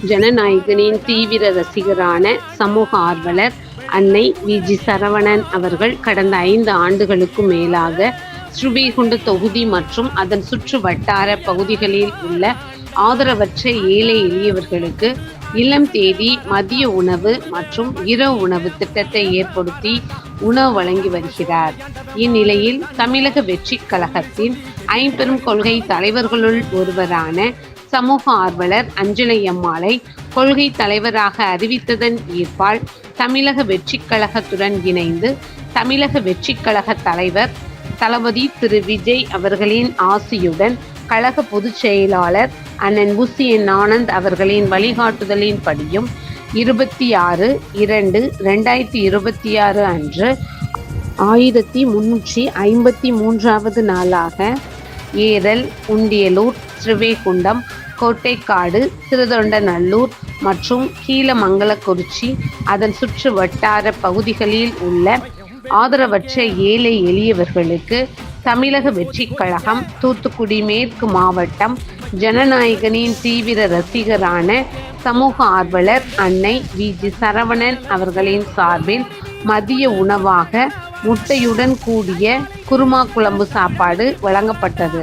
ஜனநாயகனின் தீவிர ரசிகரான சமூக ஆர்வலர் அன்னை வி.ஜி. சரவணன் அவர்கள் கடந்த 5 ஆண்டுகளுக்கும் மேலாக ஸ்ரீவைகுண்ட தொகுதி மற்றும் அதன் சுற்று வட்டார பகுதிகளில் உள்ள ஆதரவற்ற ஏழை எளியவர்களுக்கு இல்லம் தேடி மதிய உணவு மற்றும் இரவு உணவு திட்டத்தை ஏற்படுத்தி உணவு வழங்கி வருகிறார். இந்நிலையில் தமிழக வெற்றிக் கழகத்தின் ஐம்பெரும் கொள்கை தலைவர்களுள் ஒருவரான சமூக ஆர்வலர் அஞ்சலை அம்மாளை கொள்கை தலைவராக அறிவித்ததன் ஈர்ப்பால் தமிழக வெற்றிக் கழகத்துடன் இணைந்து தமிழக வெற்றிக் கழக தலைவர் தளபதி திரு விஜய் அவர்களின் ஆசியுடன் கழக பொதுச் செயலாளர் அண்ணன் உசி.என். ஆனந்த் அவர்களின் வழிகாட்டுதலின்படியும் 26/2/2026 அன்று 1353வது நாளாக ஏரல், உண்டியலூர், ஸ்ரீவைகுண்டம், கோட்டைக்காடு, திருத்தொண்டநல்லூர் மற்றும் கீழமங்கலக்குறிச்சி அதன் சுற்று வட்டார பகுதிகளில் உள்ள ஆதரவற்ற ஏழை எளியவர்களுக்கு தமிழக வெற்றிக் கழகம் தூத்துக்குடி மேற்கு மாவட்டம் ஜனநாயகனின் தீவிர ரசிகரான சமூக ஆர்வலர் அன்னை வி.ஜி. சரவணன் அவர்களின் சார்பில் மதிய உணவாக முட்டையுடன் கூடிய குருமா குழம்பு சாப்பாடு வழங்கப்பட்டது.